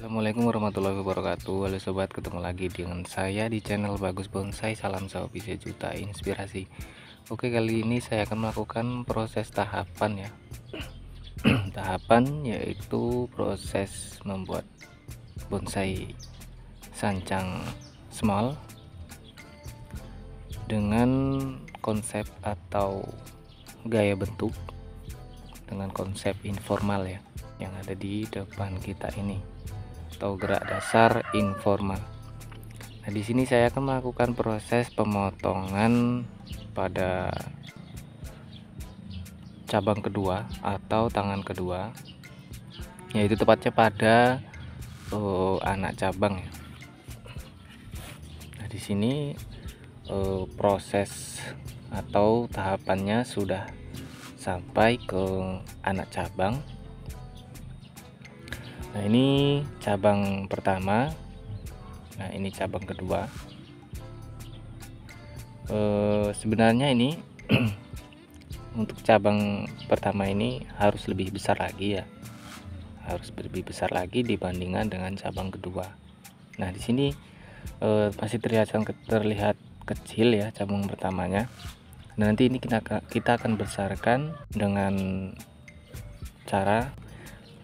Assalamualaikum warahmatullahi wabarakatuh. Halo sobat, ketemu lagi dengan saya di channel Bagus Bonsai. Salam sahabat sejuta inspirasi. Oke, kali ini saya akan melakukan proses tahapan ya. Tahapan yaitu proses membuat bonsai sancang small dengan konsep atau gaya bentuk dengan konsep informal ya, yang ada di depan kita ini, atau gerak dasar informal. Nah, di sini saya akan melakukan proses pemotongan pada cabang kedua atau tangan kedua, yaitu tepatnya pada anak cabang ya. Nah, di sini proses atau tahapannya sudah sampai ke anak cabang. Nah, ini cabang pertama. Nah, ini cabang kedua. Sebenarnya ini untuk cabang pertama ini harus lebih besar lagi ya. Harus lebih besar lagi dibandingkan dengan cabang kedua. Nah, di sini masih terlihat kecil ya cabang pertamanya. Nah, nanti ini kita akan besarkan dengan cara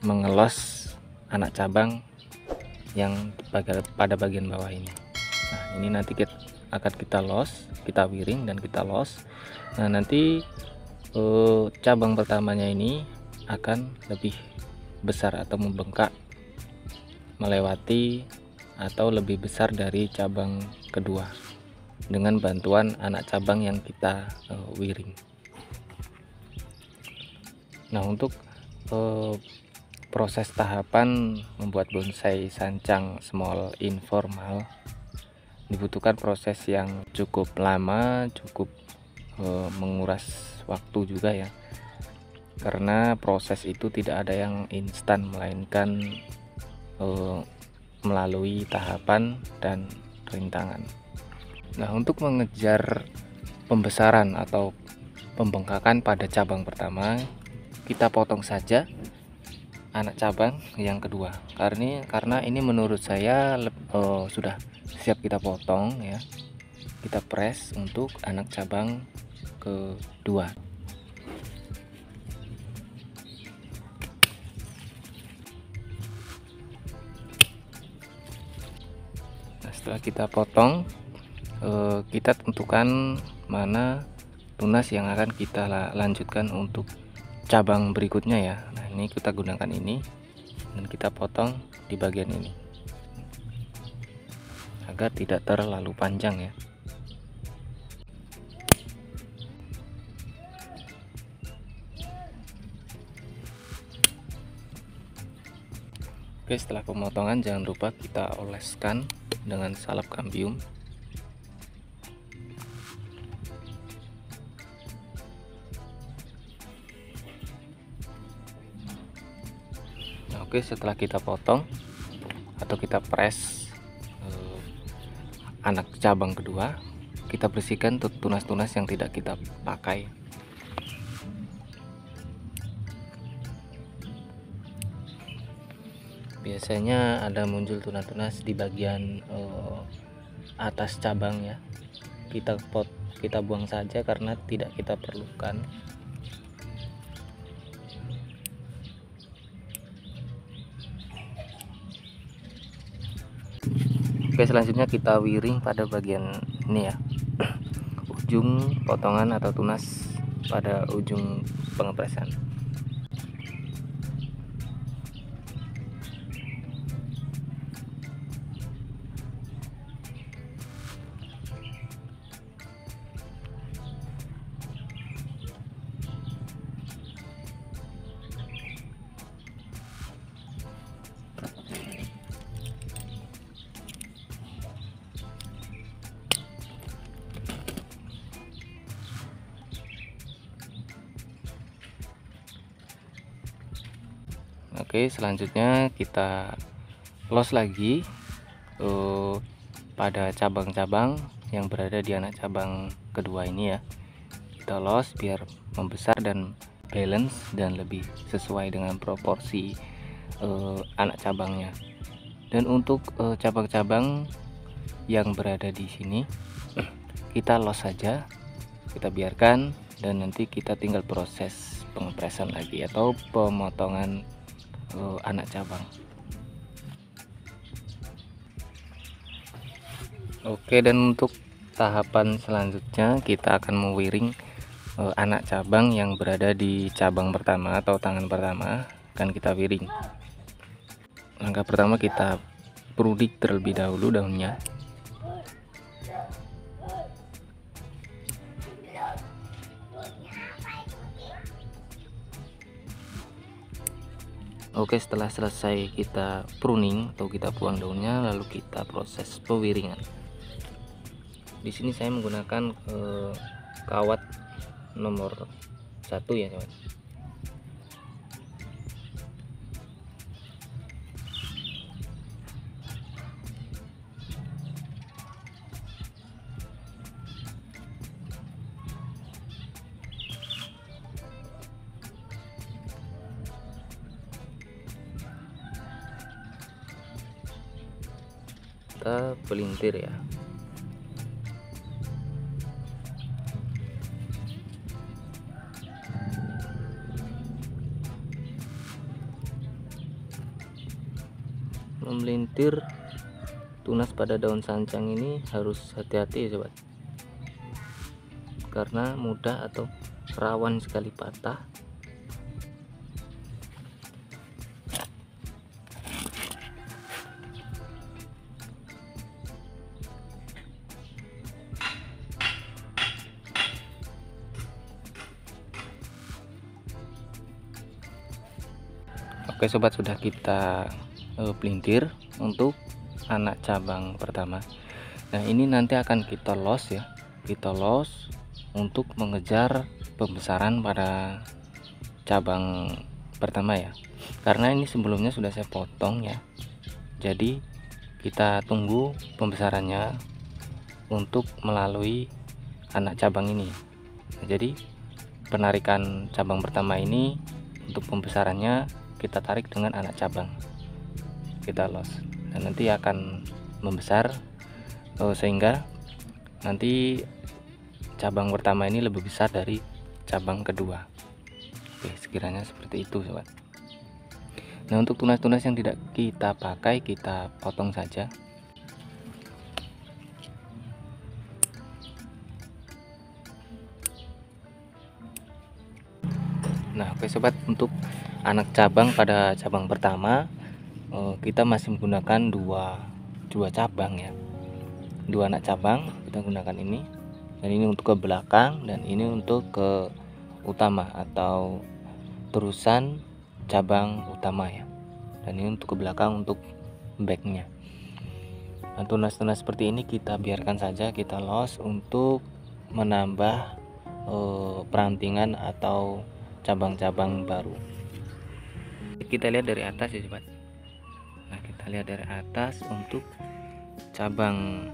mengelos anak cabang yang pada bagian bawah ini. Nah, ini nanti akan kita los, kita wiring dan kita los. Nah, nanti cabang pertamanya ini akan lebih besar atau membengkak melewati atau lebih besar dari cabang kedua dengan bantuan anak cabang yang kita wiring. Nah, untuk proses tahapan membuat bonsai sancang small informal dibutuhkan proses yang cukup lama, cukup menguras waktu juga ya, karena proses itu tidak ada yang instan, melainkan melalui tahapan dan rintangan. Nah, untuk mengejar pembesaran atau pembengkakan pada cabang pertama, kita potong saja anak cabang yang kedua, karena ini menurut saya sudah siap kita potong ya. Kita press untuk anak cabang kedua. Nah, setelah kita potong, kita tentukan mana tunas yang akan kita lanjutkan untuk cabang berikutnya ya. Nah, ini kita gunakan ini dan kita potong di bagian ini agar tidak terlalu panjang ya. Oke, setelah pemotongan jangan lupa kita oleskan dengan salep kambium. Oke, setelah kita potong atau kita press anak cabang kedua, kita bersihkan tunas-tunas yang tidak kita pakai. Biasanya ada muncul tunas-tunas di bagian atas cabang ya. Kita buang saja karena tidak kita perlukan. Oke, selanjutnya kita wiring pada bagian ini ya, ujung potongan atau tunas pada ujung pengepresan. Oke, selanjutnya kita los lagi pada cabang-cabang yang berada di anak cabang kedua ini ya. Kita los biar membesar dan balance dan lebih sesuai dengan proporsi anak cabangnya. Dan untuk cabang-cabang yang berada di sini kita los saja, kita biarkan, dan nanti kita tinggal proses pengepresan lagi atau pemotongan anak cabang. Oke, dan untuk tahapan selanjutnya kita akan mewiring anak cabang yang berada di cabang pertama atau tangan pertama, akan kita wiring. Langkah pertama kita prudik terlebih dahulu daunnya. Oke, setelah selesai kita pruning atau kita buang daunnya, lalu kita proses pewiringan. Di sini saya menggunakan kawat nomor 1 ya, teman. Kita pelintir ya. Memelintir tunas pada daun sancang ini harus hati-hati ya sobat, karena mudah atau rawan sekali patah. Oke sobat, sudah kita pelintir untuk anak cabang pertama. Nah, ini nanti akan kita los ya, kita los untuk mengejar pembesaran pada cabang pertama ya, karena ini sebelumnya sudah saya potong ya, jadi kita tunggu pembesarannya untuk melalui anak cabang ini. Nah, jadi penarikan cabang pertama ini untuk pembesarannya kita tarik dengan anak cabang, kita los, dan nanti akan membesar sehingga nanti cabang pertama ini lebih besar dari cabang kedua. Oke, sekiranya seperti itu sobat. Nah, untuk tunas-tunas yang tidak kita pakai kita potong saja. Nah, oke sobat, untuk anak cabang pada cabang pertama kita masih menggunakan dua cabang ya, dua anak cabang kita gunakan ini, dan ini untuk ke belakang dan ini untuk ke utama atau terusan cabang utama ya, dan ini untuk ke belakang untuk backnya. Nah, tunas-tunas seperti ini kita biarkan saja, kita los untuk menambah perantingan atau cabang-cabang baru. Kita lihat dari atas ya sobat. Nah, kita lihat dari atas untuk cabang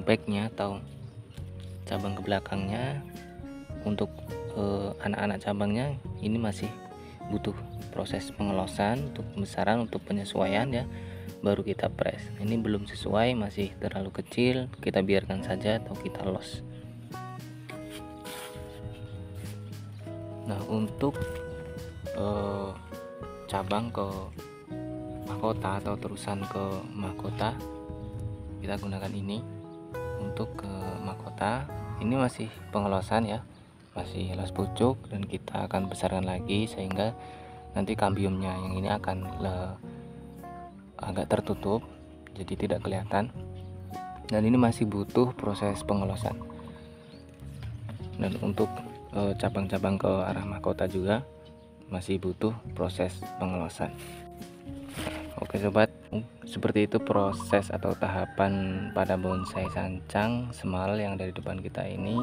backnya atau cabang ke belakangnya, untuk anak-anak cabangnya ini masih butuh proses pengelosan untuk pembesaran, untuk penyesuaian ya, baru kita press. Ini belum sesuai, masih terlalu kecil, kita biarkan saja atau kita los. Nah, untuk cabang ke mahkota atau terusan ke mahkota kita gunakan ini. Untuk ke mahkota ini masih pengelosan ya, masih los pucuk, dan kita akan besarkan lagi sehingga nanti kambiumnya yang ini akan agak tertutup, jadi tidak kelihatan, dan ini masih butuh proses pengelosan. Dan untuk cabang-cabang ke arah mahkota juga masih butuh proses pengelosan. Oke sobat, seperti itu proses atau tahapan pada bonsai sancang semal yang dari depan kita ini.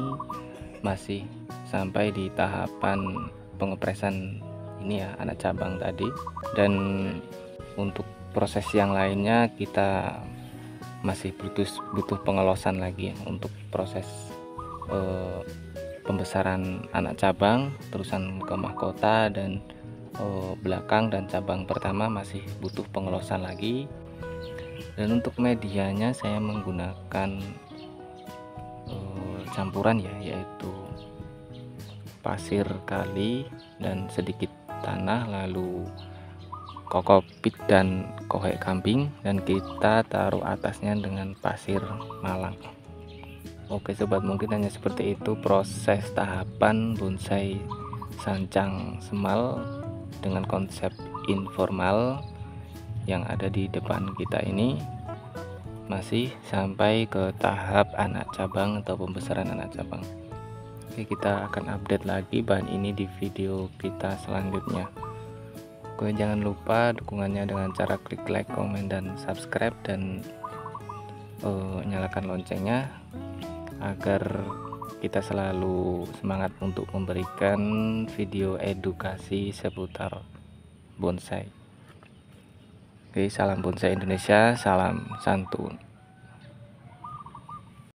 Masih sampai di tahapan pengepresan ini ya, anak cabang tadi. Dan untuk proses yang lainnya kita masih butuh pengelosan lagi ya, untuk proses pembesaran anak cabang, terusan ke mahkota dan belakang dan cabang pertama masih butuh pengelosan lagi. Dan untuk medianya saya menggunakan campuran ya, yaitu pasir kali dan sedikit tanah, lalu kokopit dan kohek kambing, dan kita taruh atasnya dengan pasir malang. Oke sobat, mungkin hanya seperti itu proses tahapan bonsai sancang semal dengan konsep informal yang ada di depan kita ini. Masih sampai ke tahap anak cabang atau pembesaran anak cabang. Oke, kita akan update lagi bahan ini di video kita selanjutnya. Oke, jangan lupa dukungannya dengan cara klik like, komen, dan subscribe, dan nyalakan loncengnya agar kita selalu semangat untuk memberikan video edukasi seputar bonsai. Oke, salam bonsai Indonesia, salam santun.